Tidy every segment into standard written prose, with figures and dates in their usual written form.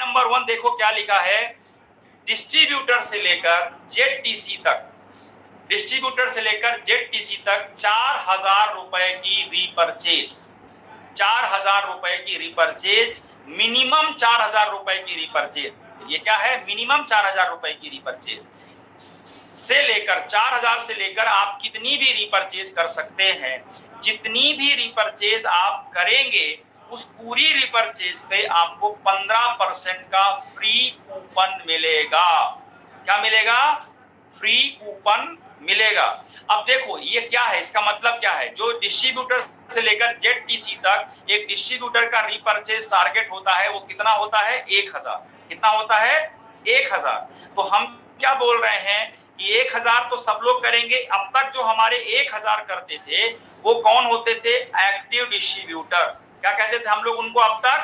Number 1 देखो क्या लिखा है, डिस्ट्रीब्यूटर से लेकर जेडटीसी तक, डिस्ट्रीब्यूटर से लेकर जेडटीसी तक 4000 रुपए की रीपरचेज, 4000 रुपए की रीपरचेज, मिनिमम 4000 रुपए की रीपरचेज। ये क्या है, मिनिमम 4000 रुपए की रीपरचेज से लेकर 4000 से लेकर आप कितनी भी रीपरचेज कर सकते हैं। जितनी भी रीपरचेज आप करेंगे उस पूरी रीपरचेज पे आपको 15% का फ्री कूपन मिलेगा। क्या मिलेगा, फ्री कूपन मिलेगा। अब देखो ये क्या है, इसका मतलब क्या है, जो डिस्ट्रीब्यूटर से लेकर जेडटीसी तक एक डिस्ट्रीब्यूटर का रीपरचेज टारगेट होता है वो कितना होता है, 1000। कितना होता है, 1000। तो हम क्या बोल रहे हैं कि 1000 तो सब लोग करेंगे। अब तक जो हमारे 1000 करते थे वो कौन होते थे, एक्टिव डिस्ट्रीब्यूटर। क्या कहते थे हम लोग उनको अब तक,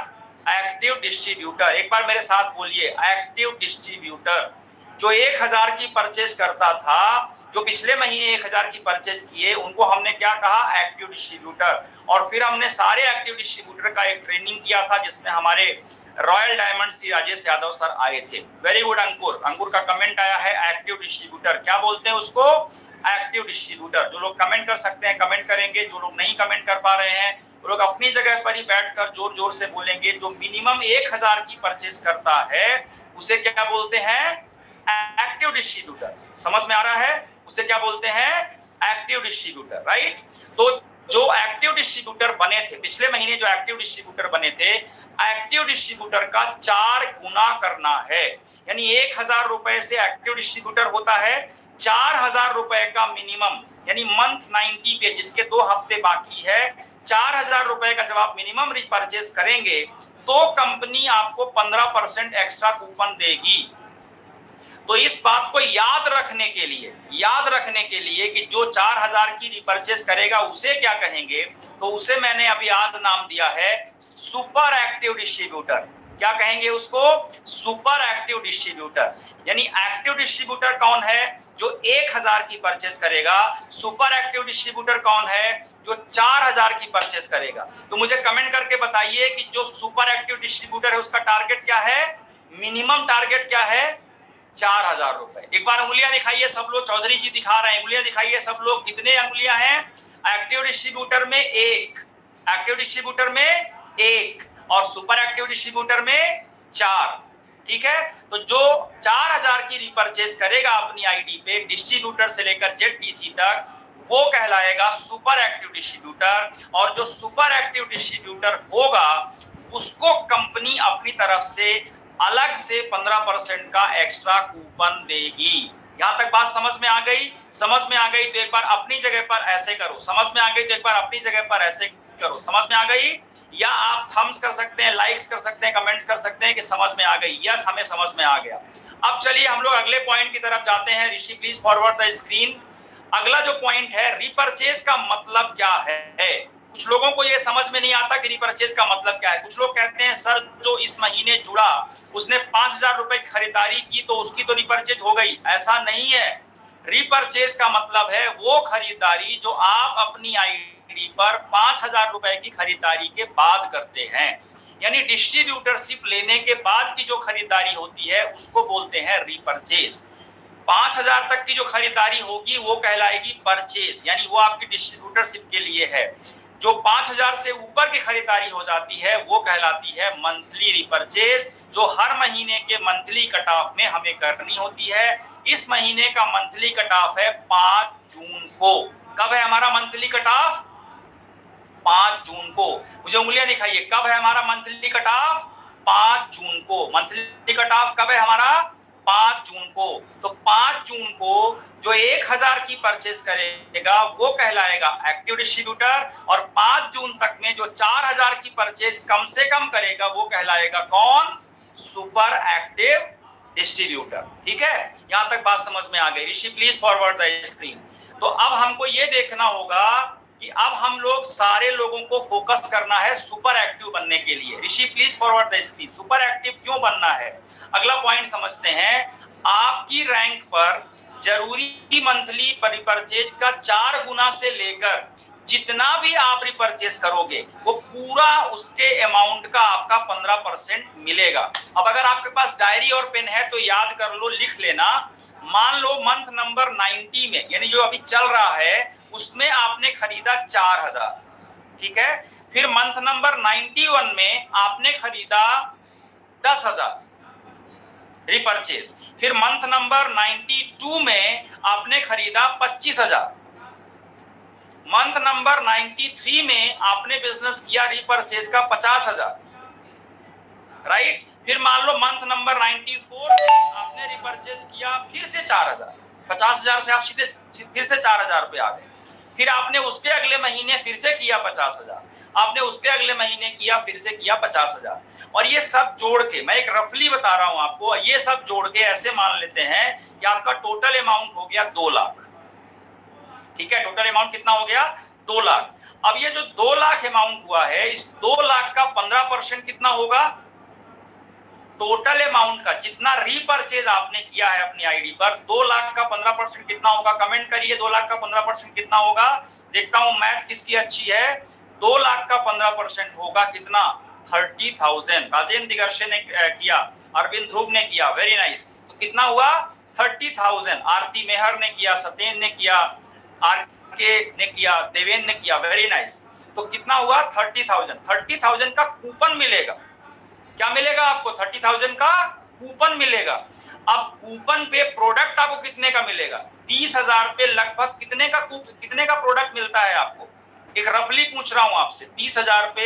एक्टिव डिस्ट्रीब्यूटर। एक बार मेरे साथ बोलिए, एक्टिव डिस्ट्रीब्यूटर। जो 1000 की परचेज करता था, जो पिछले महीने 1000 की परचेज किए, उनको हमने क्या कहा, एक्टिव डिस्ट्रीब्यूटर। और फिर हमने सारे एक्टिव डिस्ट्रीब्यूटर का एक ट्रेनिंग किया था जिसमें हमारे royal diamond Shri Rajesh Yadav sir आए थे। वेरी गुड अंकुर, अंकुर का कमेंट आया है एक्टिव डिस्ट्रीब्यूटर। क्या बोलते हैं उसको, एक्टिव डिस्ट्रीब्यूटर। जो लोग कमेंट कर सकते हैं कमेंट करेंगे, जो लोग नहीं कमेंट कर पा रहे हैं वो लोग अपनी जगह पर ही बैठकर जोर जोर से बोलेंगे। जो मिनिमम 1000 की परचेज करता है उसे क्या बोलते हैं, एक्टिव डिस्ट्रीब्यूटर। समझ में आ रहा है, उसे क्या बोलते हैं, एक्टिव डिस्ट्रीब्यूटर, राइट। तो जो एक्टिव डिस्ट्रीब्यूटर बने थे पिछले महीने, जो एक्टिव डिस्ट्रीब्यूटर बने थे, एक्टिव डिस्ट्रीब्यूटर का 4 गुना करना है। यानी 1000 रुपए से एक्टिव डिस्ट्रीब्यूटर होता है, 4000 रुपए का मिनिमम, यानी मंथ 90 पे जिसके 2 हफ्ते बाकी है, 4000 रुपए का जब आप मिनिमम रिपर्चेज करेंगे तो कंपनी आपको 15% एक्स्ट्रा कूपन देगी। तो इस बात को याद रखने के लिए कि जो 4000 की रिपर्चेज करेगा उसे क्या कहेंगे, तो उसे मैंने अभी आज नाम दिया है सुपर एक्टिव डिस्ट्रीब्यूटर। क्या कहेंगे उसको, सुपर एक्टिव डिस्ट्रीब्यूटर। यानी एक्टिव डिस्ट्रीब्यूटर कौन है, जो 1000 की परचेज करेगा। सुपर एक्टिव डिस्ट्रीब्यूटर कौन है, जो 4000 की परचेज करेगा। तो मुझे कमेंट करके बताइए कि जो सुपर एक्टिव डिस्ट्रीब्यूटर है उसका टारगेट क्या है, मिनिमम टारगेट क्या है, 4000 रुपए। एक बार उंगलियां दिखाइए सब लोग, चौधरी जी दिखा रहे हैं, उंगलियां दिखाइए सब लोग, कितने उंगलियां हैं, एक्टिव डिस्ट्रीब्यूटर में 1, एक्टिव डिस्ट्रीब्यूटर में 1 और सुपर एक्टिव डिस्ट्रीब्यूटर में 4। ठीक है, तो जो 4000 की रिपर्चेज करेगा अपनी आईडी पे डिस्ट्रीब्यूटर से लेकर जेडटीसी तक, वो कहलाएगा सुपर एक्टिव डिस्ट्रीब्यूटर। और जो सुपर एक्टिव डिस्ट्रीब्यूटर होगा उसको कंपनी अपनी तरफ से अलग से 15% का एक्स्ट्रा कूपन देगी। यहां तक बात समझ में आ गई, समझ में आ गई तो एक बार अपनी जगह पर ऐसे करो, समझ में आ गई तो एक बार अपनी जगह पर ऐसे करो, समझ में आ गई। या आप थम्स कर सकते हैं, लाइक्स कर सकते हैं, कमेंट कर सकते हैं कि समझ में आ गई, यस हमें समझ में आ गया। अब चलिए हम लोग अगले पॉइंट की तरफ जाते हैं। ऋषि प्लीज फॉरवर्ड द स्क्रीन। अगला जो पॉइंट है, रिपर्चेज का मतलब क्या है। कुछ लोगों को ये समझ में नहीं आता कि रिपर्चेज का मतलब क्या है। कुछ लोग कहते हैं सर जो इस महीने जुड़ा उसने 5000 रुपए की खरीदारी की तो उसकी तो रिपर्चेज हो गई। ऐसा नहीं है। रिपर्चेज का मतलब है वो खरीदारी जो आप अपनी आईडी पर 5000 रुपए की खरीदारी के बाद करते हैं। यानी डिस्ट्रीब्यूटरशिप लेने के बाद की जो खरीदारी होती है उसको बोलते हैं रिपर्चेज। 5000 तक की जो खरीदारी होगी वो कहलाएगी परचेज, यानी वो आपकी डिस्ट्रीब्यूटरशिप के लिए है। जो 5000 से ऊपर की खरीदारी हो जाती है वो कहलाती है मंथली रिपर्चेज, जो हर महीने के मंथली कट ऑफ में हमें करनी होती है। इस महीने का मंथली कट ऑफ है 5 जून को। कब है हमारा मंथली कट ऑफ, 5 जून को। मुझे उंगलियां दिखाइए, कब है हमारा मंथली कट ऑफ, 5 जून को। मंथली कट ऑफ कब है हमारा, 5 जून को। तो 5 जून को जो 1000 की परचेज करेगा वो कहलाएगा एक्टिव डिस्ट्रीब्यूटर, और 5 जून तक में जो 4000 की परचेज कम से कम करेगा वो कहलाएगा कौन, सुपर एक्टिव डिस्ट्रीब्यूटर। ठीक है, यहां तक बात समझ में आ गई। ऋषि प्लीज फॉरवर्ड द स्क्रीन। तो अब हमको ये देखना होगा कि अब हम लोग सारे लोगों को फोकस करना है सुपर एक्टिव बनने के लिए। Rishi please forward the screen. Super active क्यों बनना है, अगला पॉइंट समझते हैं। आपकी रैंक पर जरूरी मंथली रिपर्चेज का 4 गुना से लेकर जितना भी आप रिपर्चेस करोगे वो पूरा उसके अमाउंट का आपका 15% मिलेगा। अब अगर आपके पास डायरी और पेन है तो याद कर लो, लिख लेना। मान लो मंथ नंबर 90 में, यानी जो अभी चल रहा है, उसमें आपने खरीदा 4000, ठीक है। फिर मंथ नंबर 91 में आपने खरीदा 10,000 रिपर्चेस। फिर मंथ नंबर 92 में आपने खरीदा 25,000। मंथ नंबर 93 में आपने बिजनेस किया रिपर्चेस का 50,000, राइट। फिर मान लो मंथ नंबर 94 में आपने रिपर्चेस किया फिर से 4,000। 50,000 से आप सीधे फिर से 4,000 पे आ गए। फिर आपने उसके अगले महीने फिर से किया 50,000, आपने उसके अगले महीने किया फिर से किया 50,000। और ये सब जोड़ के, मैं एक रफली बता रहा हूं आपको, ये सब जोड़ के ऐसे मान लेते हैं कि आपका टोटल अमाउंट हो गया 2 लाख, ठीक है। टोटल अमाउंट कितना हो गया? 2 लाख। अब ये जो 2 लाख अमाउंट हुआ है, इस 2 लाख का 15% कितना होगा? टोटल अमाउंट का जितना रीपरचेज आपने किया है अपनी आईडी पर, 2 लाख का 15% कितना होगा? कमेंट करिए 2 लाख का 15% कितना होगा। देखता हूं मैथ किसकी अच्छी है। 2 लाख का 15% होगा कितना? 30,000। राजेंद्र दिगर्शे ने किया, अरविंद ध्रुव ने किया, वेरी नाइस। तो कितना हुआ? 30,000। आरती मेहर ने किया, सत्येंद्र ने किया, आरके ने किया, देवेंद्र ने किया, वेरी नाइस। तो कितना हुआ? 30,000। 30,000 का कूपन मिलेगा। क्या मिलेगा आपको? 30,000 का कूपन मिलेगा। अब कूपन पे प्रोडक्ट आपको कितने का मिलेगा? 30,000 पे लगभग कितने का प्रोडक्ट मिलता है आपको? एक रफली पूछ रहा हूं आपसे, 30,000 पे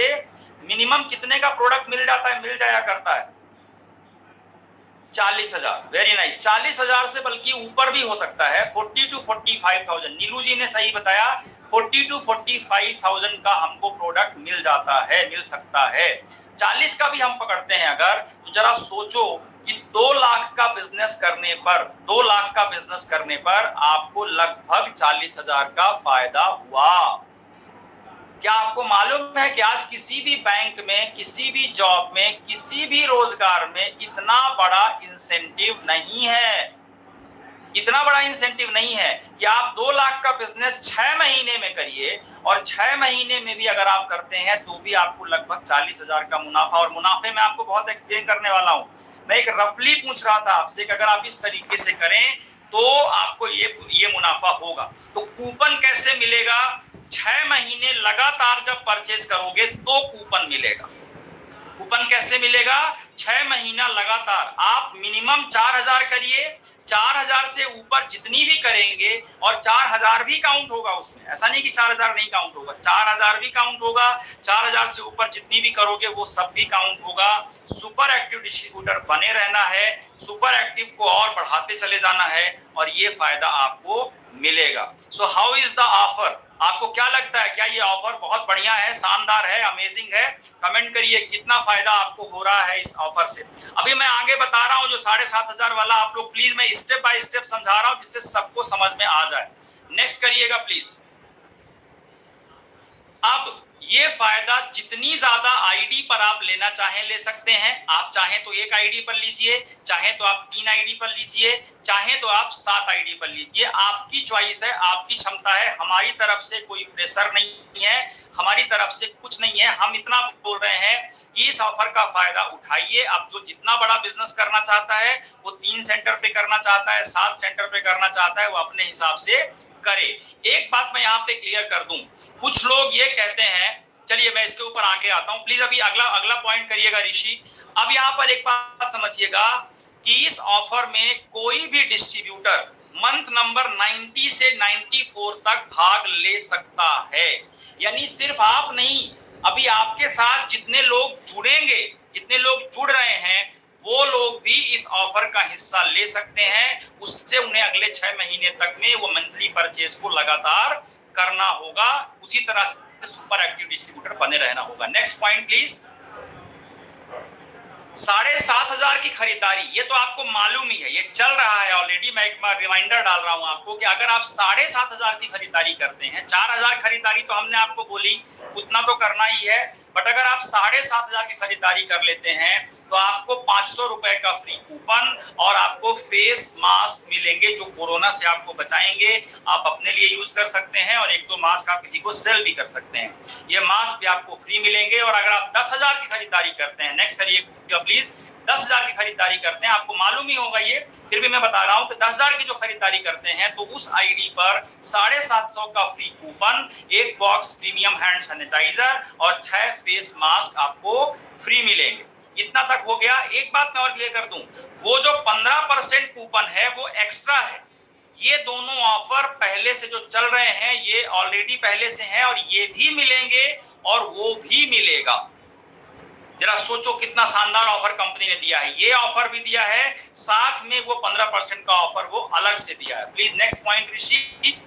मिनिमम कितने का प्रोडक्ट मिल जाया करता है? 40,000। Very nice. 40,000 से बल्कि ऊपर भी हो सकता है, 40 to 45,000। नीलू जी ने सही बताया, 40 to 45,000 का हमको प्रोडक्ट मिल जाता है, मिल सकता है। 40 का भी हम पकड़ते हैं अगर, तो जरा सोचो कि 2 लाख का बिजनेस करने पर, 2 लाख का बिजनेस करने पर आपको लगभग 40,000 का फायदा हुआ। क्या आपको मालूम है कि आज किसी भी बैंक में, किसी भी जॉब में, किसी भी रोजगार में इतना बड़ा इंसेंटिव नहीं है, इतना बड़ा इंसेंटिव नहीं है कि आप 2 लाख का बिजनेस 6 महीने में करिए, और 6 महीने में भी अगर आप करते हैं तो भी आपको लगभग 40,000 का मुनाफा। और मुनाफे में आपको बहुत एक्सप्लेन करने वाला हूं। मैं एक रफली पूछ रहा था आपसे कि अगर आप इस तरीके से करें तो आपको ये मुनाफा होगा। तो कूपन कैसे मिलेगा? 6 महीने लगातार जब परचेज करोगे तो कूपन मिलेगा। कूपन कैसे मिलेगा? 6 महीना लगातार आप मिनिमम 4,000 करिए, 4,000 से ऊपर जितनी भी करेंगे, और 4,000 भी काउंट होगा उसमें, ऐसा नहीं कि 4,000 नहीं काउंट होगा, 4,000 भी काउंट होगा। 4,000 से ऊपर जितनी भी करोगे वो सब भी काउंट होगा। सुपर एक्टिव डिस्ट्रीब्यूटर बने रहना है, सुपर एक्टिव को और बढ़ाते चले जाना है, और ये फायदा आपको मिलेगा। So how is the offer? आपको क्या लगता है, क्या ये ऑफर बहुत बढ़िया है, शानदार है, अमेजिंग है? कमेंट करिए कितना फायदा आपको हो रहा है इस ऑफर से। अभी मैं आगे बता रहा हूं जो 7,500 वाला, आप लोग प्लीज, मैं स्टेप बाय स्टेप समझा रहा हूं जिससे सबको समझ में आ जाए। नेक्स्ट करिएगा प्लीज। अब ये फायदा जितनी ज्यादा आईडी पर आप लेना चाहें ले सकते हैं। आप चाहें तो 1 आईडी पर लीजिए, चाहें तो आप 3 आईडी पर लीजिए, चाहें तो आप 7 आईडी पर लीजिए, आपकी चॉइस है, आपकी क्षमता है। हमारी तरफ से कोई प्रेशर नहीं है, हमारी तरफ से कुछ नहीं है। हम इतना बोल रहे हैं कि इस ऑफर का फायदा उठाइए। अब जो जितना बड़ा बिजनेस करना चाहता है, वो 3 सेंटर पे करना चाहता है, 7 सेंटर पे करना चाहता है, वो अपने हिसाब से करे। एक बात मैं यहाँ पे क्लियर कर दूं, कुछ लोग ये कहते हैं, चलिए मैं इसके ऊपर आगे आता हूं, प्लीज अभी अगला पॉइंट करिएगा ऋषि। अब यहाँ पर एक बात समझिएगा कि इस ऑफर में कोई भी डिस्ट्रीब्यूटर मंथ नंबर 90 से 94 तक भाग ले सकता है। यानी सिर्फ आप नहीं, अभी आपके साथ जितने लोग जुड़ेंगे, जितने लोग जुड़ रहे हैं, वो लोग भी इस ऑफर का हिस्सा ले सकते हैं। उससे उन्हें अगले 6 महीने तक में वो मंथली परचेज को लगातार करना होगा। उसी तरह से सुपर एक्टिव डिस्ट्रीब्यूटर बने रहना होगा। Next point please. 7,500 की खरीदारी, ये तो आपको मालूम ही है, ये चल रहा है ऑलरेडी। मैं एक बार रिमाइंडर डाल रहा हूं आपको कि अगर आप 7,500 की खरीदारी करते हैं, 4,000 खरीदारी तो हमने आपको बोली उतना तो करना ही है, बट अगर आप 7,500 की खरीदारी कर लेते हैं तो आपको 500 रुपए का फ्री कूपन और आपको फेस मास्क मिलेंगे जो कोरोना से आपको बचाएंगे। आप अपने लिए यूज कर सकते हैं और 1-2 मास्क आप किसी को सेल भी कर सकते हैं। ये मास्क भी आपको फ्री मिलेंगे। और अगर आप 10,000 की खरीदारी करते हैं, नेक्स्ट करिएगा प्लीज, 10,000 की खरीदारी करते हैं, आपको मालूम ही होगा ये, फिर भी मैं बता रहा हूं कि 10,000 की जो खरीदारी करते हैं तो उस आईडी पर 750 का free coupon, 1 box premium hand sanitizer और 6 फेस मास्क आपको फ्री मिलेंगे। इतना तक हो गया। एक बात मैं और क्लियर कर दूं, वो जो 15% कूपन है वो एक्स्ट्रा है। ये दोनों ऑफर पहले से जो चल रहे हैं ये ऑलरेडी पहले से हैं और ये भी मिलेंगे और वो भी मिलेगा। जरा सोचो कितना शानदार ऑफर कंपनी ने दिया है। ये ऑफर भी दिया है, साथ में वो 15% का ऑफर वो अलग से दिया है। प्लीज नेक्स्ट पॉइंट ऋषि।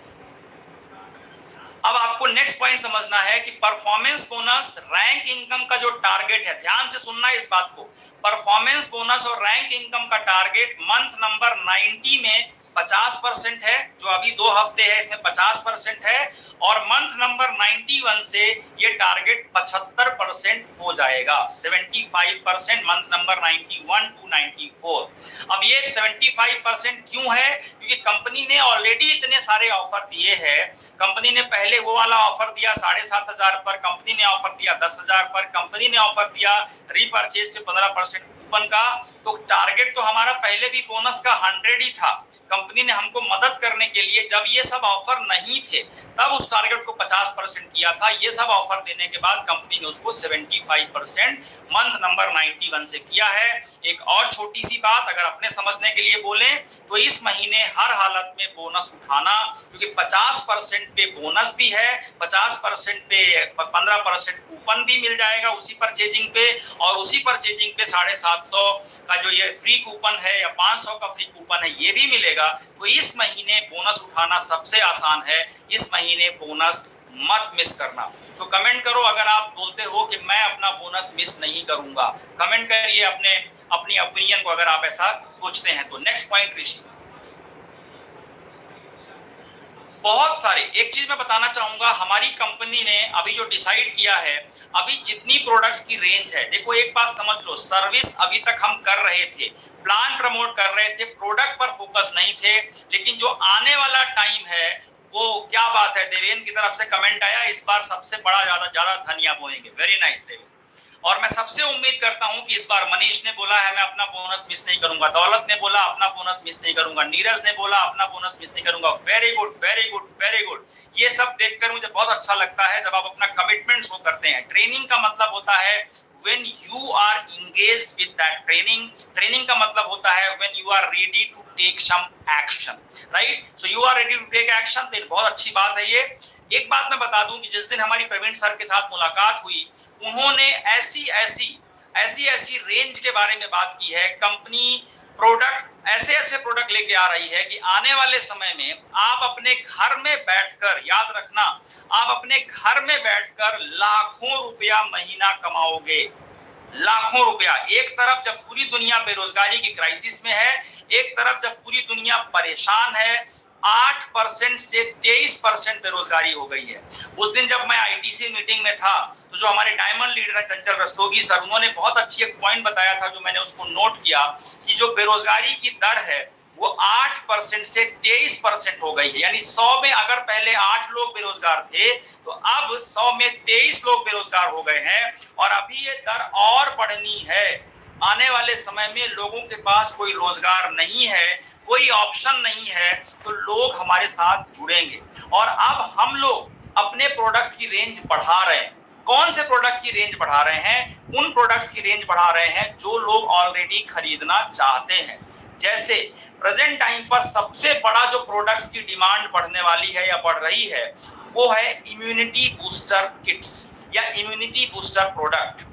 अब आपको नेक्स्ट पॉइंट समझना है कि परफॉर्मेंस बोनस, रैंक इनकम का जो टारगेट है, ध्यान से सुनना है इस बात को। परफॉर्मेंस बोनस और रैंक इनकम का टारगेट मंथ नंबर 90 में 50% है, जो अभी 2 हफ्ते है इसमें 50% है, और मंथ नंबर 91 से ये टारगेट 75% हो जाएगा। 75% मंथ नंबर 91 to 94। अब ये 75% क्यों है? क्योंकि कंपनी ने ऑलरेडी इतने सारे ऑफर दिए हैं। कंपनी ने पहले वो वाला ऑफर दिया 7,500 पर, कंपनी ने ऑफर दिया 10,000 पर, कंपनी ने ऑफर दिया रीपरचेज पे 15% कूपन का। तो टारगेट तो हमारा पहले भी बोनस का 100 ही था। कंपनी ने हमको मदद करने के लिए, जब ये सब ऑफर नहीं थे तब उस टारगेट को 50% किया था। ये सब ऑफर देने के बाद कंपनी ने उसको 75% मंथ नंबर 91 से किया है। एक और छोटी सी बात अगर अपने समझने के लिए बोलें तो इस महीने हर हालत में बोनस उठाना, क्योंकि 50% पे बोनस भी है, 50% पे 15% कूपन भी मिल जाएगा उसी परचेजिंग पे, और उसी परचेजिंग पे 750 का जो ये फ्री कूपन है या 500 का फ्री कूपन है ये भी मिलेगा। तो इस महीने बोनस उठाना सबसे आसान है। इस महीने बोनस मत मिस करना। तो कमेंट करो अगर आप बोलते हो कि मैं अपना बोनस मिस नहीं करूंगा। कमेंट करिए अपनी ओपिनियन को अगर आप ऐसा सोचते हैं तो। नेक्स्ट पॉइंट ऋषि। बहुत सारे, एक चीज मैं बताना चाहूंगा, हमारी कंपनी ने अभी जो डिसाइड किया है, अभी जितनी प्रोडक्ट्स की रेंज है, देखो एक बात समझ लो, सर्विस अभी तक हम कर रहे थे, प्लान प्रमोट कर रहे थे, प्रोडक्ट पर फोकस नहीं थे, लेकिन जो आने वाला टाइम है वो क्या बात है। देवेंद्र की तरफ से कमेंट आया, इस बार सबसे बड़ा ज्यादा धनिया बोएंगे। Very nice Devendra. और मैं सबसे उम्मीद करता हूं कि इस बार मनीष ने बोला है मैं अपना बोनस मिस नहीं करूंगा, दौलत ने बोला अपना बोनस मिस नहीं करूंगा, नीरज ने बोला अपना बोनस मिस नहीं करूंगा। Very good very good very good. ये सब देखकर मुझे बहुत अच्छा लगता है जब आप अपना कमिटमेंट शो करते हैं। ट्रेनिंग का मतलब होता है when you are engaged with that training, training का मतलब होता है when you are ready to take some action, right? So you are ready to take action। तो बहुत अच्छी बात है ये। एक बात मैं बता दूं कि जिस दिन हमारी प्रवीण सर के साथ मुलाकात हुई, उन्होंने ऐसी रेंज के बारे में बात की है। कंपनी प्रोडक्ट ऐसे प्रोडक्ट लेके आ रही है कि आने वाले समय में आप अपने घर में बैठकर, याद रखना, आप अपने घर में बैठकर लाखों रुपया महीना कमाओगे। लाखों रुपया। एक तरफ जब पूरी दुनिया बेरोजगारी की क्राइसिस में है, एक तरफ जब पूरी दुनिया परेशान है, 8% से 23% बेरोजगारी हो गई है। उस दिन जब मैं आईटीसी मीटिंग में था तो जो हमारे डायमंड लीडर है चंचल रस्तोगी सर, उन्होंने बहुत अच्छी एक पॉइंट बताया था जो मैंने उसको नोट किया कि जो बेरोजगारी की दर है वो 8% से 23% हो गई है। यानी 100 में अगर पहले 8 लोग बेरोजगार थे तो अब 100 में 23 लोग बेरोजगार हो गए हैं, और अभी ये दर और बढ़नी है। आने वाले समय में लोगों के पास कोई रोजगार नहीं है, कोई ऑप्शन नहीं है, तो लोग हमारे साथ जुड़ेंगे। और अब हम लोग अपने प्रोडक्ट्स की रेंज बढ़ा रहे हैं। कौन से प्रोडक्ट की रेंज बढ़ा रहे हैं? उन प्रोडक्ट्स की रेंज बढ़ा रहे हैं जो लोग ऑलरेडी खरीदना चाहते हैं। जैसे प्रेजेंट टाइम पर सबसे बड़ा जो प्रोडक्ट्स की डिमांड बढ़ने वाली है या बढ़ रही है वो है इम्यूनिटी बूस्टर किट्स या इम्यूनिटी बूस्टर प्रोडक्ट।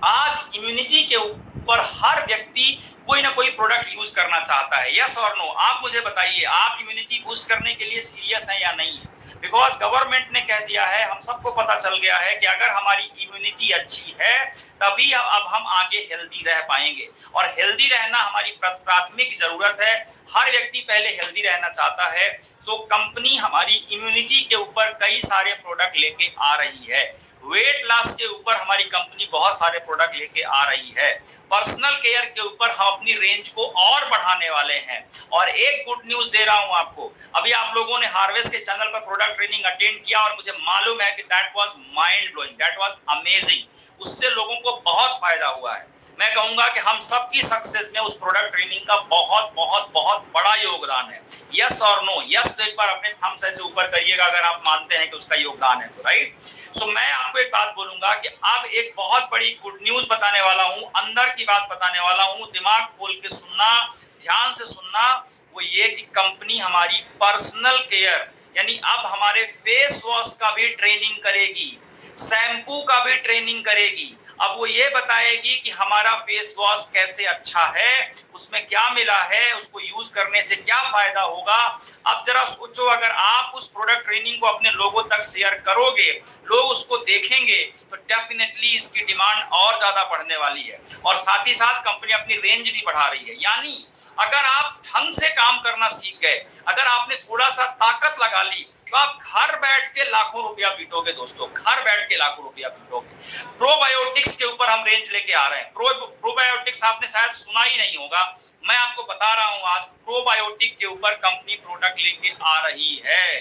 आज इम्यूनिटी के ऊपर हर व्यक्ति कोई ना कोई प्रोडक्ट यूज करना चाहता है। यस और नो? आप मुझे बताइए, आप इम्यूनिटी बूस्ट करने के लिए सीरियस हैं या नहीं? बिकॉज गवर्नमेंट ने कह दिया है, हम सबको पता चल गया है कि अगर हमारी इम्यूनिटी अच्छी है तभी अब हम आगे हेल्दी रह पाएंगे, और हेल्दी रहना हमारी प्राथमिक जरूरत है। हर व्यक्ति पहले हेल्दी रहना चाहता है। तो कंपनी हमारी इम्यूनिटी के ऊपर कई सारे प्रोडक्ट लेके आ रही है। वेट लॉस के ऊपर हमारी कंपनी बहुत सारे प्रोडक्ट लेके आ रही है। पर्सनल केयर के ऊपर हम अपनी रेंज को और बढ़ाने वाले हैं। और एक गुड न्यूज दे रहा हूं आपको, अभी आप लोगों ने हार्वेस्ट के चैनल पर प्रोडक्ट ट्रेनिंग अटेंड किया और मुझे मालूम है कि that was mind blowing, that was amazing. उससे लोगों को बहुत फायदा हुआ है। मैं कहूंगा कि हम सबकी सक्सेस में उस प्रोडक्ट ट्रेनिंग का बहुत बहुत बहुत बड़ा योगदान है। यस और नो? यस तो एक बार अपने थंब्स ऐसे ऊपर करिएगा अगर आप मानते हैं कि उसका योगदान है तो, राइट। सो मैं आपको एक बात बोलूंगा कि अब एक बहुत बड़ी गुड न्यूज बताने वाला हूं, अंदर की बात बताने वाला हूं, दिमाग खोल के सुनना, ध्यान से सुनना। वो ये कि कंपनी हमारी पर्सनल केयर यानी अब हमारे फेस वॉश का भी ट्रेनिंग करेगी, शैम्पू का भी ट्रेनिंग करेगी। अब वो ये बताएगी कि हमारा फेस वॉश कैसे अच्छा है, उसमें क्या मिला है, उसको यूज करने से क्या फायदा होगा। अब जरा सोचो, अगर आप उस प्रोडक्ट ट्रेनिंग को अपने लोगों तक शेयर करोगे, लोग उसको देखेंगे, तो डेफिनेटली इसकी डिमांड और ज्यादा बढ़ने वाली है। और साथ ही साथ कंपनी अपनी रेंज भी बढ़ा रही है। यानी अगर आप ढंग से काम करना सीख गए, अगर आपने थोड़ा सा ताकत लगा ली, तो आप घर बैठ के लाखों रुपया पीटोगे दोस्तों, घर बैठ के लाखों रुपया पीटोगे। प्रोबायोटिक्स के ऊपर हम रेंज लेके आ रहे हैं। प्रोबायोटिक्स आपने शायद सुना ही नहीं होगा, मैं आपको बता रहा हूं आज प्रोबायोटिक के ऊपर कंपनी प्रोडक्ट लेके आ रही है।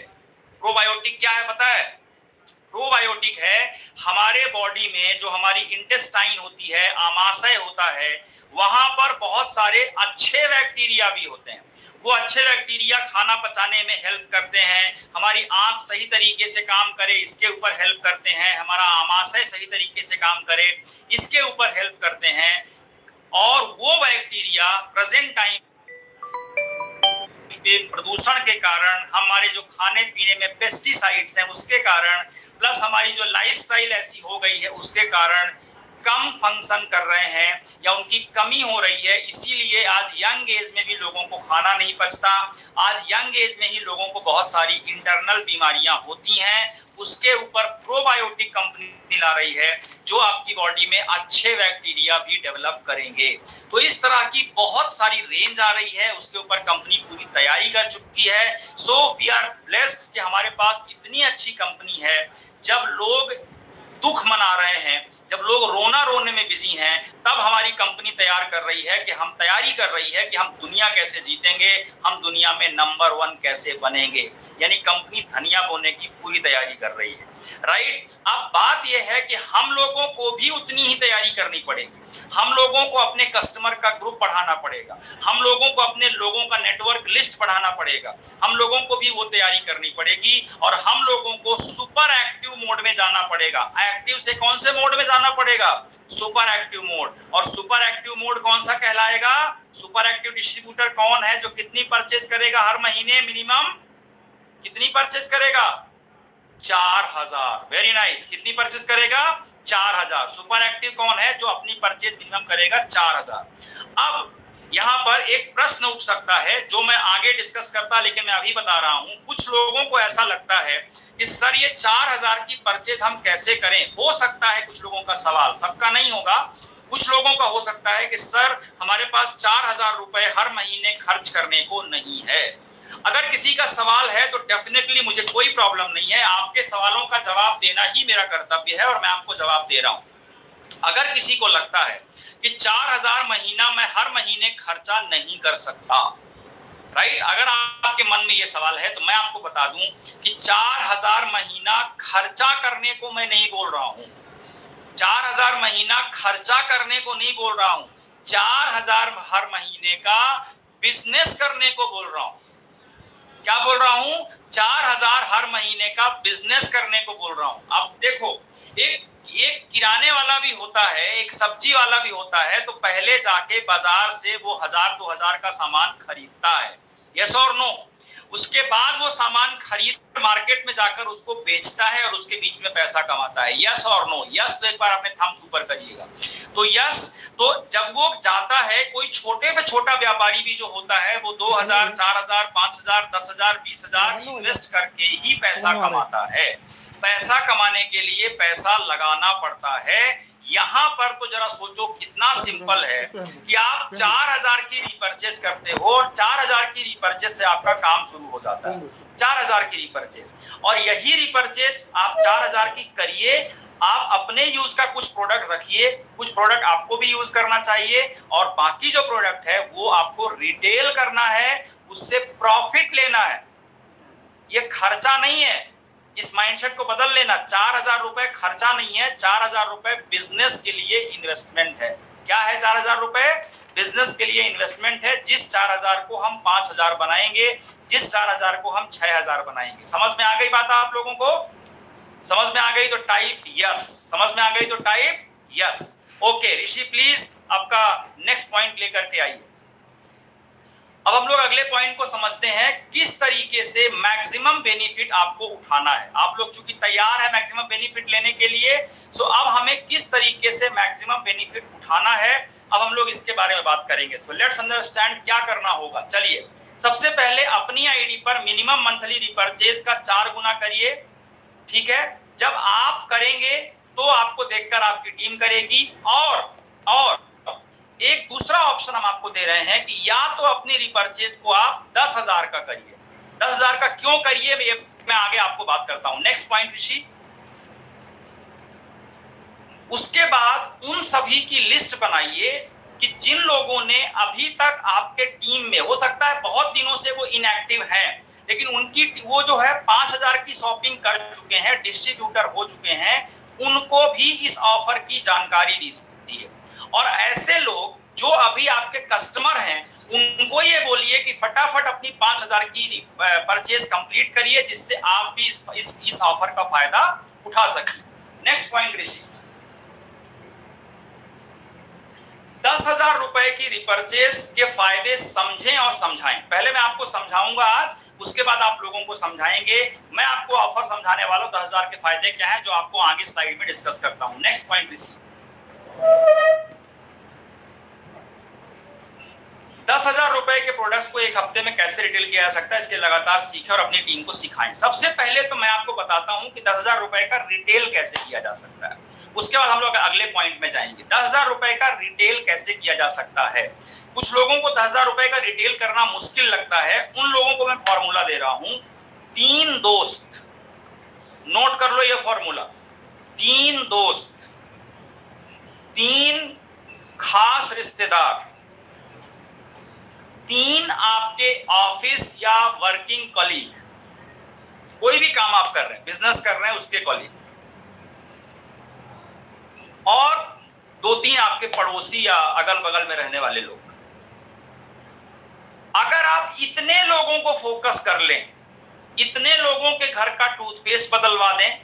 प्रोबायोटिक क्या है पता है? प्रोबायोटिक है हमारे बॉडी में जो हमारी इंटेस्टाइन होती है, आमाशय होता है, वहां पर बहुत सारे अच्छे बैक्टीरिया भी होते हैं। वो अच्छे बैक्टीरिया खाना पचाने में हेल्प करते हैं, हमारी आंत सही तरीके से काम करे इसके ऊपर हेल्प करते हैं, हमारा आमाशय सही तरीके से काम करे इसके ऊपर हेल्प करते हैं। और वो बैक्टीरिया प्रेजेंट टाइम प्रदूषण के कारण, हमारे जो खाने पीने में पेस्टिसाइड्स हैं उसके कारण, प्लस हमारी जो लाइफस्टाइल ऐसी हो गई है उसके कारण कम फंक्शन कर रहे हैं या उनकी कमी हो रही है। इसीलिए आज यंग एज में भी लोगों को खाना नहीं पचता, आज यंग एज में ही लोगों को बहुत सारी इंटरनल बीमारियां होती हैं। उसके ऊपर प्रोबायोटिक कंपनी ला रही है जो आपकी बॉडी में अच्छे बैक्टीरिया भी डेवलप करेंगे। तो इस तरह की बहुत सारी रेंज आ रही है, उसके ऊपर कंपनी पूरी तैयारी कर चुकी है। सो वी आर ब्लेस्ड कि हमारे पास इतनी अच्छी कंपनी है। जब लोग दुख मना रहे हैं, जब लोग रोने में बिजी हैं, तब हमारी कंपनी तैयार कर रही है कि हम तैयारी कर रही है कि हम दुनिया कैसे जीतेंगे, हम दुनिया में नंबर 1 कैसे बनेंगे। यानी कंपनी धनिया बोने की पूरी तैयारी कर रही है, राइट। अब बात यह है कि हम लोगों को भी उतनी ही तैयारी करनी पड़ेगी। हम लोगों को अपने कस्टमर का ग्रुप बढ़ाना पड़ेगा, हम लोगों को अपने लोगों का नेटवर्क लिस्ट बढ़ाना पड़ेगा, हम लोगों को भी वो तैयारी करनी पड़ेगी। और हम लोगों को सुपर एक्टिव मोड में जाना पड़ेगा। एक्टिव से कौन से मोड में जाना पड़ेगा? Super active mode. और सुपर एक्टिव मोड कौन सा कहलाएगा? सुपर एक्टिव डिस्ट्रीब्यूटर कौन है जो कितनी परचेज करेगा हर महीने? मिनिमम कितनी परचेज करेगा? 4000। Very nice. कितनी परचेज करेगा? 4000। सुपर एक्टिव कौन है जो अपनी परचेज मिनिमम करेगा? 4000। अब यहाँ पर एक प्रश्न उठ सकता है जो मैं आगे डिस्कस करता, लेकिन मैं अभी बता रहा हूँ। कुछ लोगों को ऐसा लगता है कि सर ये 4000 की परचेज हम कैसे करें? हो सकता है कुछ लोगों का सवाल, सबका नहीं होगा, कुछ लोगों का हो सकता है कि सर हमारे पास 4000 रुपए हर महीने खर्च करने को नहीं है। अगर किसी का सवाल है तो डेफिनेटली मुझे कोई प्रॉब्लम नहीं है, आपके सवालों का जवाब देना ही मेरा कर्तव्य है और मैं आपको जवाब दे रहा हूं। अगर किसी को लगता है कि 4000 महीना मैं हर महीने खर्चा नहीं कर सकता, राइट, अगर आपके मन में ये सवाल है तो मैं आपको बता दूं कि 4000 महीना खर्चा करने को मैं नहीं बोल रहा हूं। 4000 महीना खर्चा करने को नहीं बोल रहा हूं, 4000 हर महीने का बिजनेस करने को बोल रहा हूं। क्या बोल रहा हूं? 4000 हर महीने का बिजनेस करने को बोल रहा हूं। अब देखो, एक किराने वाला भी होता है, एक सब्जी वाला भी होता है, तो पहले जाके बाजार से वो 1000-2000 का सामान खरीदता है, यस और नो? उसके बाद वो सामान खरीद मार्केट में जाकर उसको बेचता है और उसके बीच में पैसा कमाता है, यस और नो? यस तो एक बार अपने थंब्स ऊपर करिएगा। तो यस, तो जब वो जाता है, कोई छोटे से छोटा व्यापारी भी जो होता है वो 2000, 4000, 5000, 10000, 20000 इन्वेस्ट करके ही पैसा कमाता है। पैसा कमाने के लिए पैसा लगाना पड़ता है। यहाँ पर तो जरा सोचो कितना सिंपल है कि आप 4000 की रिपर्चेज करते हो और 4000 की रिपर्चेज से आपका काम शुरू हो जाता है। 4000 की रिपर्चेज, और यही रिपर्चेज आप 4000 की करिए आप अपने यूज का कुछ प्रोडक्ट रखिए, कुछ प्रोडक्ट आपको भी यूज करना चाहिए, और बाकी जो प्रोडक्ट है वो आपको रिटेल करना है, उससे प्रॉफिट लेना है, ये खर्चा नहीं है। इस माइंडसेट को बदल लेना। 4,000 रुपए खर्चा नहीं है, 4,000 रुपए बिजनेस के लिए इन्वेस्टमेंट है। क्या है 4,000 रुपए? बिजनेस के लिए इन्वेस्टमेंट है। जिस 4,000 को हम 5,000 बनाएंगे, जिस 4,000 को हम 6,000 बनाएंगे। समझ में आ गई बात आप लोगों को? समझ में आ गई तो टाइप यस, समझ में आ गई तो type yes. Okay Rishi please आपका नेक्स्ट पॉइंट लेकर के आइए। अब हम लोग अगले पॉइंट को समझते हैं, किस तरीके से मैक्सिमम बेनिफिट आपको उठाना है। आप लोग चूंकि तैयार है मैक्सिमम बेनिफिट लेने के लिए, सो अब हमें किस तरीके से मैक्सिमम बेनिफिट उठाना है, अब हम लोग इसके बारे में बात करेंगे। सो लेट्स अंडरस्टैंड क्या करना होगा। चलिए, सबसे पहले अपनी आईडी पर मिनिमम मंथली रिपर्चेज का 4 गुना करिए। ठीक है, जब आप करेंगे तो आपको देखकर आपकी टीम करेगी। और एक दूसरा ऑप्शन हम आपको दे रहे हैं कि या तो अपनी रिपर्चेज को आप 10,000 का करिए। 10,000 का क्यों करिए मैं आगे आपको बात करता हूं। नेक्स्ट पॉइंट ऋषि। उसके बाद उन सभी की लिस्ट बनाइए कि जिन लोगों ने अभी तक आपके टीम में, हो सकता है बहुत दिनों से वो इनएक्टिव हैं, लेकिन उनकी वो जो है 5,000 की शॉपिंग कर चुके हैं, डिस्ट्रीब्यूटर हो चुके हैं, उनको भी इस ऑफर की जानकारी दीजिए। और ऐसे लोग जो अभी आपके कस्टमर हैं, उनको ये बोलिए कि फटाफट अपनी 5,000 की परचेज कंप्लीट करिए, जिससे आप भी इस ऑफर का फायदा उठा सकें। नेक्स्ट पॉइंट ऋषि। 10,000 रुपए की रिपर्चेज के फायदे समझें और समझाएं। पहले मैं आपको समझाऊंगा आज, उसके बाद आप लोगों को समझाएंगे। मैं आपको ऑफर समझाने वाला हूं 10,000 के फायदे क्या है, जो आपको आगे स्लाइड में डिस्कस करता हूं। नेक्स्ट पॉइंट ऋषि। 10,000 रुपए के प्रोडक्ट्स को एक हफ्ते में कैसे रिटेल किया जा सकता है, इसके लगातार सीखें और अपनी टीम को सिखाएं। सबसे पहले तो मैं आपको बताता हूं कि 10,000 रुपए का रिटेल कैसे किया जा सकता है। उसके बाद हम लोग अगले पॉइंट में जाएंगे। 10,000 रुपए का रिटेल कैसे किया जा सकता है। कुछ लोगों को 10,000 रुपए का रिटेल करना मुश्किल लगता है, उन लोगों को मैं फॉर्मूला दे रहा हूं। 3 दोस्त, नोट कर लो ये फॉर्मूला। 3 दोस्त, 3 खास रिश्तेदार, 3 आपके ऑफिस या वर्किंग कलीग, कोई भी काम आप कर रहे हैं, बिजनेस कर रहे हैं, उसके कलीग, और 2-3 आपके पड़ोसी या अगल बगल में रहने वाले लोग। अगर आप इतने लोगों को फोकस कर लें, इतने लोगों के घर का टूथपेस्ट बदलवा दें,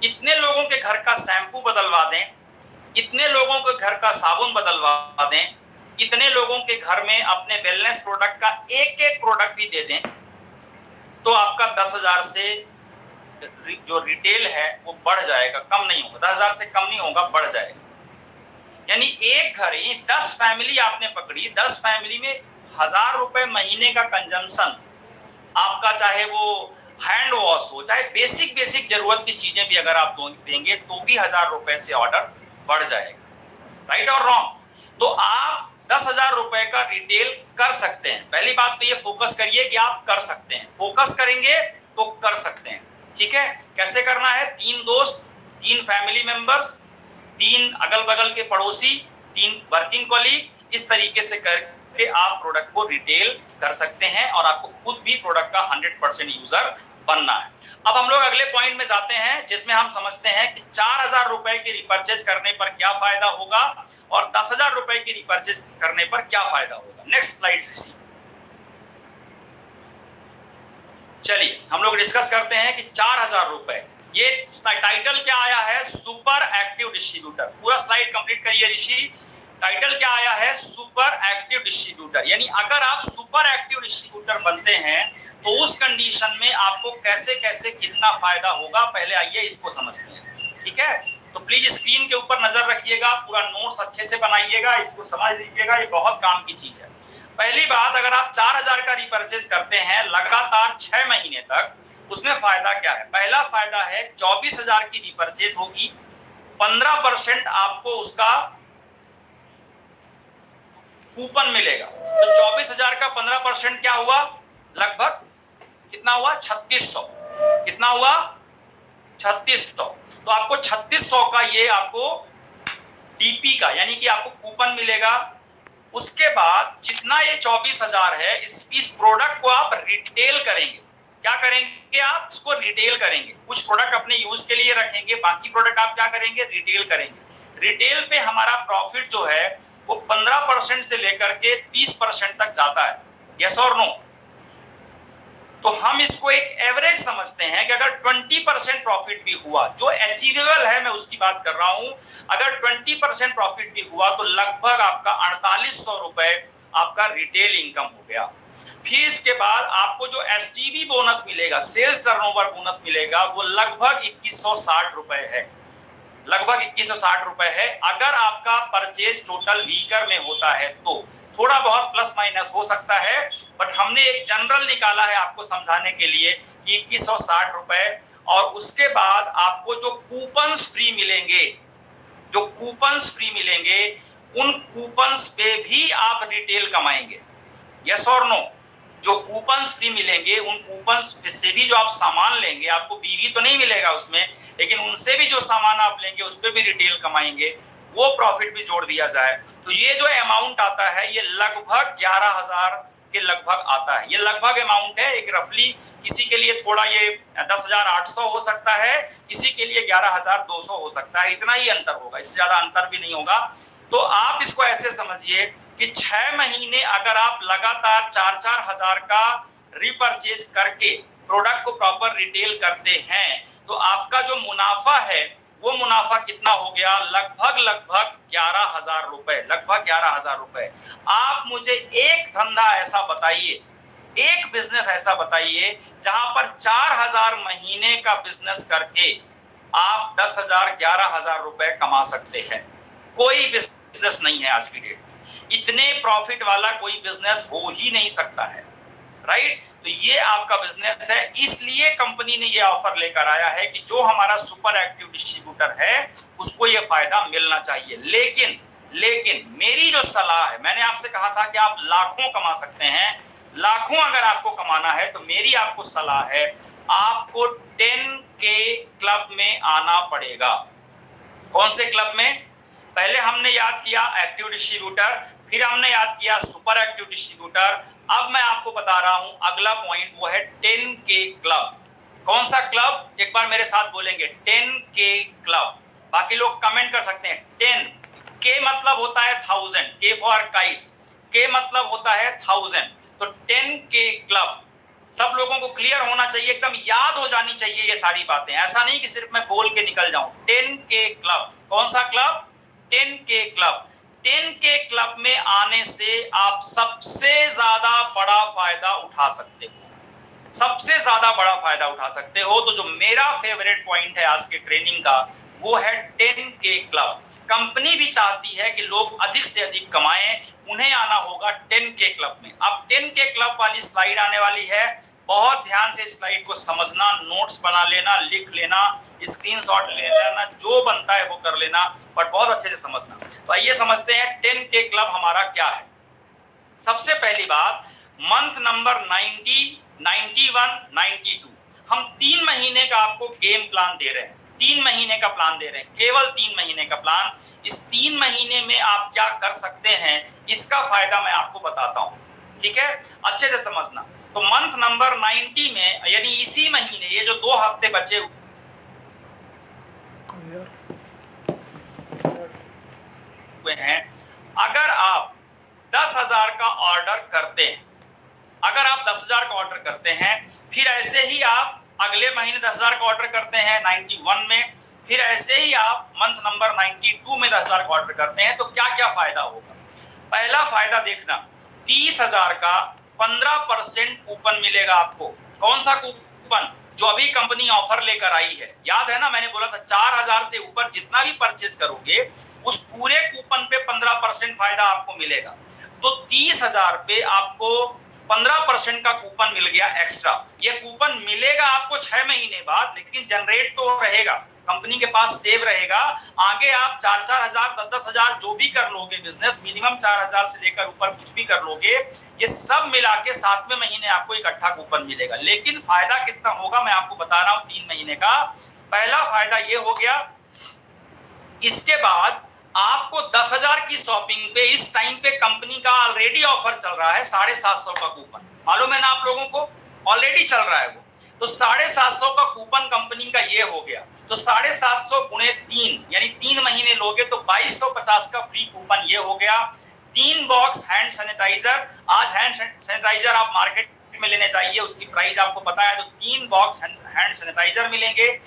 इतने लोगों के घर का शैम्पू बदलवा दें, इतने लोगों के घर का साबुन बदलवा दें, इतने लोगों के घर में अपने वेलनेस प्रोडक्ट का एक प्रोडक्ट भी दे दें, तो आपका 10,000 से जो रिटेल है वो बढ़ जाएगा, कम नहीं होगा। 10,000 से कम नहीं होगा, बढ़ जाएगा। यानी एक घर ही 10 फैमिली आपने पकड़ी, 10 फैमिली में 1,000 रुपए महीने का कंजम्पशन आपका, चाहे वो हैंड वॉश हो, चाहे बेसिक जरूरत की चीजें भी अगर आप देंगे तो भी 1,000 रुपए से ऑर्डर बढ़ जाएगा। राइट और रॉन्ग? तो आप 10,000 रुपए का रिटेल कर सकते हैं। पहली बात तो ये फोकस करिए कि आप कर सकते हैं, फोकस करेंगे तो कर सकते हैं। ठीक है, कैसे करना है? 3 दोस्त, 3 फैमिली मेंबर्स, 3 अगल बगल के पड़ोसी, 3 वर्किंग कॉलीग, इस तरीके से करके आप प्रोडक्ट को रिटेल कर सकते हैं और आपको खुद भी प्रोडक्ट का 100% यूजर बनना है। अब हम लोग अगले पॉइंट में जाते हैं, जिसमें हम समझते हैं कि 4,000 रुपए की रिपर्चेज करने पर क्या फायदा होगा और 10,000 रुपए की रिपर्चेज करने पर क्या फायदा होगा। नेक्स्ट स्लाइड सी। चलिए हम लोग डिस्कस करते हैं कि 4,000 रुपए, ये टाइटल क्या आया है? Super active distributor. पूरा स्लाइड कंप्लीट करिए ऋषि। टाइटल क्या आया है? Super active distributor. यानी अगर आप सुपर एक्टिव डिस्ट्रीब्यूटर बनते हैं तो उस कंडीशन में आपको कैसे कैसे कितना फायदा होगा, पहले आइए इसको समझते हैं। ठीक है, तो प्लीज स्क्रीन के ऊपर नजर रखिएगा, पूरा नोट्स अच्छे से बनाइएगा, इसको समझ लीजिएगा, ये बहुत काम की चीज है। पहली बात, अगर आप 4,000 का रिपर्चेज करते हैं लगातार 6 महीने तक, उसमें फायदा क्या है? पहला फायदा है 24,000 की रिपर्चेज होगी, 15% आपको उसका कूपन मिलेगा। तो 24,000 का 15% क्या हुआ? लगभग कितना हुआ? 3,600। कितना हुआ? 3600। तो आपको 3600 का ये आपको डीपी का यानी कि आपको कूपन मिलेगा। उसके बाद जितना ये 24,000 है इस प्रोडक्ट को आप रिटेल करेंगे। क्या करेंगे आप? इसको रिटेल करेंगे। कुछ प्रोडक्ट अपने यूज के लिए रखेंगे, बाकी प्रोडक्ट आप क्या करेंगे? रिटेल करेंगे। रिटेल पे हमारा प्रॉफिट जो है वो 15% से लेकर के 30% तक जाता है। यस और नो? तो हम इसको एक एवरेज समझते हैं कि अगर 20% प्रॉफिट भी हुआ, जो अचीवेबल है मैं उसकी बात कर रहा हूं, अगर 20% प्रॉफिट भी हुआ तो लगभग आपका 4800 रुपए आपका रिटेल इनकम हो गया। फिर इसके बाद आपको जो एसटीबी बोनस मिलेगा, सेल्स टर्नओवर बोनस मिलेगा, वो लगभग 2160 रुपए है। लगभग 2160 रुपए है। अगर आपका परचेज टोटल वीकर में होता है तो थोड़ा बहुत प्लस माइनस हो सकता है, बट हमने एक जनरल निकाला है आपको समझाने के लिए कि 2160 रुपए। और उसके बाद आपको जो कूपन्स फ्री मिलेंगे, उन कूपन्स पे भी आप रिटेल कमाएंगे। यस और नो? जो कूपन्स फ्री मिलेंगे उन कूपन्स से भी जो आप सामान लेंगे, आपको बीवी तो नहीं मिलेगा उसमें, लेकिन उनसे भी जो सामान आप लेंगे उस पे भी रिटेल कमाएंगे, वो प्रॉफिट भी जोड़ दिया जाए तो ये जो अमाउंट आता है ये लगभग 11,000 के लगभग आता है। ये लगभग अमाउंट है, एक रफली किसी के लिए थोड़ा ये 10,800 हो सकता है, किसी के लिए 11,200 हो सकता है, इतना ही अंतर होगा, इससे ज्यादा अंतर भी नहीं होगा। तो आप इसको ऐसे समझिए कि 6 महीने अगर आप लगातार 4-4 हजार का रिपर्चेज करके प्रोडक्ट को प्रॉपर रिटेल करते हैं तो आपका जो मुनाफा है वो मुनाफा कितना हो गया? लगभग 11,000 रुपए। लगभग 11,000 रुपए। आप मुझे एक धंधा ऐसा बताइए, एक बिजनेस ऐसा बताइए जहां पर 4,000 महीने का बिजनेस करके आप 10,000 11,000 रुपए कमा सकते हैं। कोई बिजनेस नहीं है आज की डेट में, इतने प्रॉफिट वाला कोई बिजनेस हो ही नहीं सकता है, राइट? तो ये आपका बिजनेस है, इसलिए कंपनी ने ये ऑफर लेकर आया है कि जो हमारा सुपर एक्टिव डिस्ट्रीब्यूटर है उसको ये फायदा मिलना चाहिए। लेकिन मेरी जो सलाह है, मैंने आपसे कहा था कि आप लाखों कमा सकते हैं, लाखों अगर आपको कमाना है तो मेरी आपको सलाह है आपको 10K क्लब में आना पड़ेगा। कौन से क्लब में? पहले हमने याद किया एक्टिव डिस्ट्रीब्यूटर, फिर हमने याद किया सुपर एक्टिव डिस्ट्रीब्यूटर, अब मैं आपको बता रहा हूं अगला पॉइंट, वो है 10K क्लब। कौन सा क्लब? एक बार मेरे साथ बोलेंगे 10K क्लब। बाकी लोग कमेंट कर सकते हैं। 10K मतलब होता है 1000, K फॉर काइट, K मतलब होता है 1000। तो 10K क्लब सब लोगों को क्लियर होना चाहिए, एकदम याद हो जानी चाहिए ये सारी बातें, ऐसा नहीं कि सिर्फ मैं बोल के निकल जाऊं। 10K club. कौन सा club? 10K club. 10K club में आने से आप सबसे ज्यादा बड़ा फायदा उठा सकते हो, सबसे ज्यादा बड़ा फायदा उठा सकते हो। तो जो मेरा फेवरेट पॉइंट है आज के ट्रेनिंग का वो है 10K क्लब। कंपनी भी चाहती है कि लोग अधिक से अधिक कमाएं, उन्हें आना होगा 10K क्लब में। अब 10K क्लब वाली स्लाइड आने वाली है, बहुत ध्यान से स्लाइड को समझना, नोट्स बना लेना, लिख लेना, स्क्रीनशॉट ले लेना, जो बनता है वो कर लेना, बट बहुत अच्छे से समझना। तो आइए समझते हैं 10K क्लब हमारा क्या है। सबसे पहली बात, मंथ नंबर 90, 91, 92 हम 3 महीने का आपको गेम प्लान दे रहे हैं। 3 महीने का प्लान दे रहे हैं, केवल 3 महीने का प्लान। इस 3 महीने में आप क्या कर सकते हैं इसका फायदा मैं आपको बताता हूं, ठीक है? अच्छे से समझना। तो मंथ नंबर 90 में यानी इसी महीने, ये जो 2 हफ्ते बचे हुए हैं, अगर आप 10,000 का ऑर्डर करते हैं, अगर आप 10,000 का ऑर्डर करते हैं, फिर ऐसे ही आप अगले महीने 10,000 का ऑर्डर करते हैं 91 में, फिर ऐसे ही आप मंथ नंबर 92 में 10,000 का ऑर्डर करते हैं, तो क्या क्या फायदा होगा? पहला फायदा देखना, 30,000 का 15% कूपन मिलेगा आपको। कौन सा कूपन? जो अभी कंपनी ऑफर लेकर आई है, याद है ना, मैंने बोला था 4,000 से ऊपर जितना भी परचेज करोगे उस पूरे कूपन पे 15% फायदा आपको मिलेगा। तो 30,000 पे आपको 15% का कूपन मिल गया एक्स्ट्रा। ये कूपन मिलेगा आपको 6 महीने बाद, लेकिन जनरेट तो रहेगा, कंपनी के पास सेव रहेगा। आगे आप 4-4 हजार 10-10 हजार जो भी कर लोगे बिजनेस, मिनिमम 4,000 से लेकर ऊपर कुछ भी कर लोगे, ये सब मिला के 7वें महीने आपको इकट्ठा कूपन मिलेगा। लेकिन फायदा कितना होगा मैं आपको बता रहा हूँ 3 महीने का। पहला फायदा ये हो गया। इसके बाद आपको 10,000 की शॉपिंग पे इस टाइम पे कंपनी का ऑलरेडी ऑफर चल रहा है 750 का कूपन, मालूम है ना आप लोगों को, ऑलरेडी चल रहा है वो। तो 750 का कूपन कंपनी का ये हो गया। तो 750 गुणे 3 यानी 3 महीने लोगे तो 2250 का फ्री कूपन ये हो गया। 3 बॉक्स हैंड सैनिटाइजर, आज हैंड सैनिटाइजर आप मार्केट में लेने चाहिए, उसकी प्राइस आपको पता है। तो 3 बॉक्स हैंड सैनिटाइजर मिलेंगे,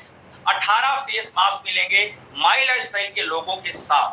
18 फेस मास्क मिलेंगे माई लाइफस्टाइल के लोगों के साथ।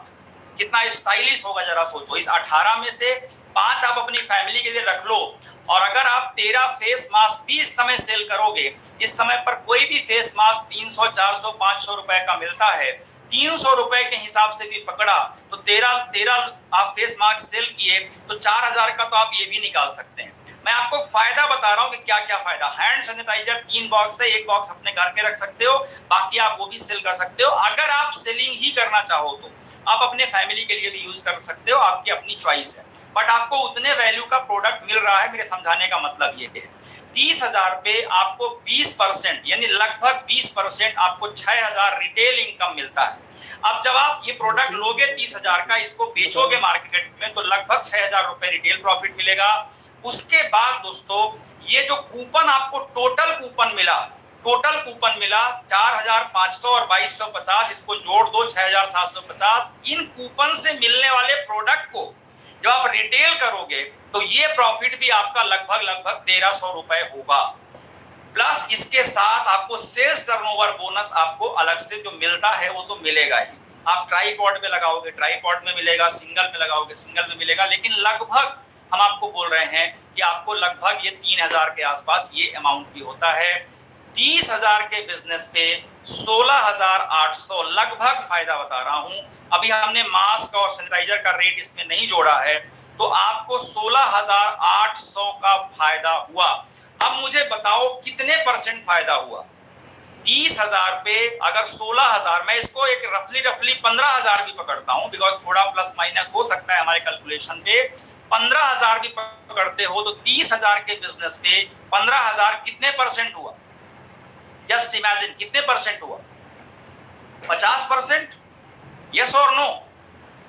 कितना स्टाइलिश होगा जरा सोचो। इस 18 में से 5 आप अपनी फैमिली के लिए रख लो, और अगर आप 13 फेस मास्क भी इस समय सेल करोगे, इस समय पर कोई भी फेस मास्क 300, 400, 500 रुपए का मिलता है, 300 रुपए के हिसाब से भी पकड़ा तो 13 आप फेस मास्क सेल किए तो 4000 का तो आप ये भी निकाल सकते हैं। मैं आपको फायदा बता रहा हूं कि क्या क्या फायदा। हैंड सैनिटाइजर 3 बॉक्स है, 1 बॉक्स अपने घर पे रख सकते हो, बाकी आप वो भी सेल कर सकते हो। अगर आप सेलिंग ही करना चाहो तो आप अपने फैमिली के लिए भी यूज कर सकते हो, आपकी अपनी चॉइस है। बट आपको उतने वैल्यू का प्रोडक्ट मिल रहा है, मेरे समझाने का मतलब ये है 30,000 पे आपको 20% यानी लगभग 20% आपको 6,000 रिटेल इनकम मिलता है। अब जब आप ये प्रोडक्ट लोगे 30,000 का, इसको बेचोगे मार्केट में तो लगभग 6,000 रुपए रिटेल प्रॉफिट मिलेगा। उसके बाद दोस्तों ये जो कूपन आपको टोटल कूपन मिला 4,500 और 2,250, इसको जोड़ दो 6,750। इन कूपन से मिलने वाले प्रोडक्ट को जब आप रिटेल करोगे तो ये प्रॉफिट भी आपका लगभग 1,300 रुपए होगा। प्लस इसके साथ आपको सेल्स टर्नओवर बोनस आपको अलग से जो मिलता है वो तो मिलेगा ही। आप ट्राईपॉड में लगाओगे ट्राईपॉड में मिलेगा, सिंगल में लगाओगे सिंगल में मिलेगा, लेकिन लगभग हम आपको बोल रहे हैं कि आपको लगभग ये 3,000 के आसपास ये अमाउंट भी होता है। 30,000 के बिजनेस पे 16,800 लगभग फायदा बता रहा हूं। अभी हमने मास्क और सैनिटाइजर का रेट इसमें नहीं जोड़ा है, तो आपको 16,800 का फायदा हुआ। अब मुझे बताओ कितने परसेंट फायदा हुआ। 30,000 पे अगर 16,000, मैं इसको एक रफली 15,000 भी पकड़ता हूं, बिकॉज थोड़ा प्लस माइनस हो सकता है हमारे कैलकुलेशन पे। 15,000 भी पकड़ते हो तो 30,000 के बिजनेस पे 15,000 कितने परसेंट हुआ? जस्ट इमेजिन कितने परसेंट हुआ? 50%? यस और नो?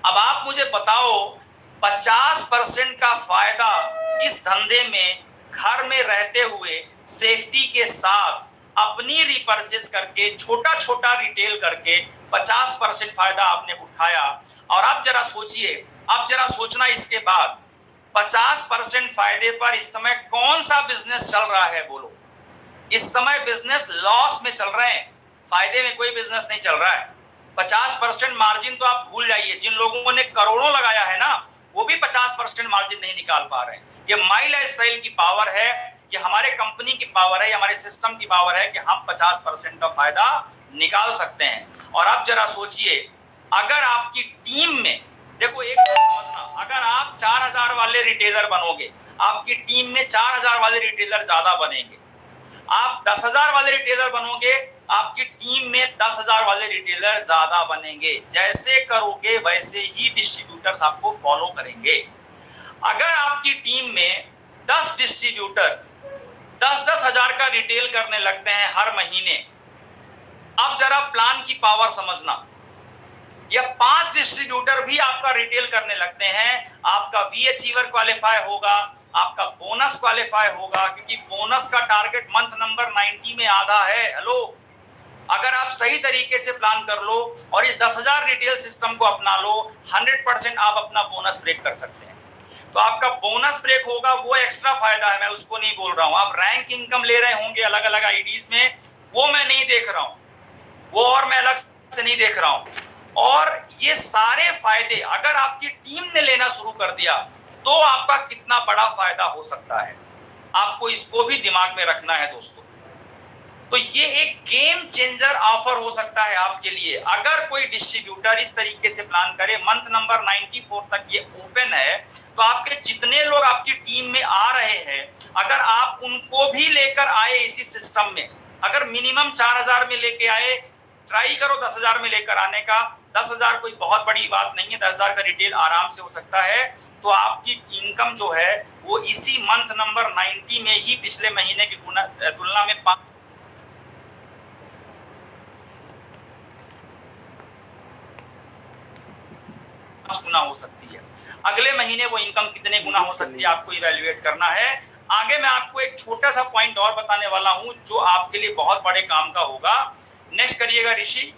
अब आप मुझे बताओ 50% का फायदा इस धंधे में घर में रहते हुए सेफ्टी के साथ अपनी रिपर्चेस करके छोटा रिटेल करके 50% फायदा आपने उठाया। और अब जरा सोचिए, अब जरा सोचना इसके बाद 50% फायदे पर इस समय कौन सा बिजनेस चल रहा है बोलो? इस समय बिजनेस लॉस में चल रहे हैं, फायदे में कोई बिजनेस नहीं चल रहा है। 50% मार्जिन तो आप भूल जाइए, जिन लोगों ने करोड़ों लगाया है ना वो भी 50% मार्जिन नहीं निकाल पा रहे हैं। ये माई लाइफस्टाइल की पावर है, ये हमारे कंपनी की पावर है, ये हमारे सिस्टम की पावर है कि हम 50% का फायदा निकाल सकते हैं। और अब जरा सोचिए, अगर आपकी टीम में, देखो एक बात समझना, अगर आप 4,000 वाले रिटेलर बनोगे, आपकी टीम में 4,000 वाले रिटेलर ज्यादा बनेंगे। आप 10,000 वाले रिटेलर बनोगे, आपकी टीम में 10,000 वाले रिटेलर ज्यादा बनेंगे। जैसे करोगे वैसे ही डिस्ट्रीब्यूटर्स आपको फॉलो करेंगे। अगर आपकी टीम में 10 डिस्ट्रीब्यूटर 10-10 हजार का रिटेल करने लगते हैं हर महीने, अब जरा प्लान की पावर समझना। या 5 डिस्ट्रीब्यूटर भी आपका रिटेल करने लगते हैं, आपका वी अचीवर क्वालिफाई होगा, आपका बोनस क्वालिफाई होगा, क्योंकि बोनस का टारगेट मंथ नंबर 90 में आधा है। हेलो, अगर आप सही तरीके से प्लान कर लो और इस 10,000 रिटेल सिस्टम को अपना लो, 100% आप अपना बोनस ब्रेक कर सकते हैं। तो आपका बोनस ब्रेक होगा, वो एक्स्ट्रा फायदा है, मैं उसको नहीं बोल रहा हूं। आप रैंक इनकम ले रहे होंगे अलग अलग आईडीज में, वो मैं नहीं देख रहा हूं, वो और मैं अलग से नहीं देख रहा हूं। और ये सारे फायदे अगर आपकी टीम ने लेना शुरू कर दिया तो आपका कितना बड़ा फायदा हो सकता है, आपको इसको भी दिमाग में रखना है दोस्तों। तो ये एक गेम चेंजर ऑफर हो सकता है आपके लिए। अगर कोई डिस्ट्रीब्यूटर इस तरीके से प्लान करे, मंथ नंबर 94 तक ये ओपन है, तो आपके जितने लोग आपकी टीम में आ रहे हैं, अगर आप उनको भी लेकर आए इसी सिस्टम में, अगर मिनिमम 4,000 में लेके आए, ट्राई करो 10,000 में लेकर आने का। 10,000 कोई बहुत बड़ी बात नहीं है, 10,000 का रिटेल आराम से हो सकता है। तो आपकी इनकम जो है वो इसी मंथ नंबर 90 में ही पिछले महीने की तुलना में हो सकती है, अगले महीने वो इनकम कितने गुना हो सकती है, आपको इवैल्यूएट करना है। आगे मैं आपको एक छोटा सा पॉइंट और बताने वाला हूं जो आपके लिए बहुत बड़े काम का होगा। नेक्स्ट करिएगा ऋषि।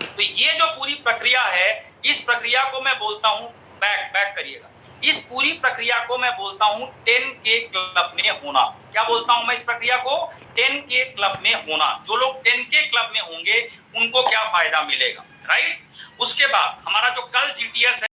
तो ये जो पूरी प्रक्रिया है, इस प्रक्रिया को मैं बोलता हूं, बैक करिएगा, इस पूरी प्रक्रिया को मैं बोलता हूं 10K क्लब में होना। क्या बोलता हूं मैं इस प्रक्रिया को? 10K क्लब में होना। जो लोग 10K क्लब में होंगे उनको क्या फायदा मिलेगा, राइट। उसके बाद हमारा जो कल GTS है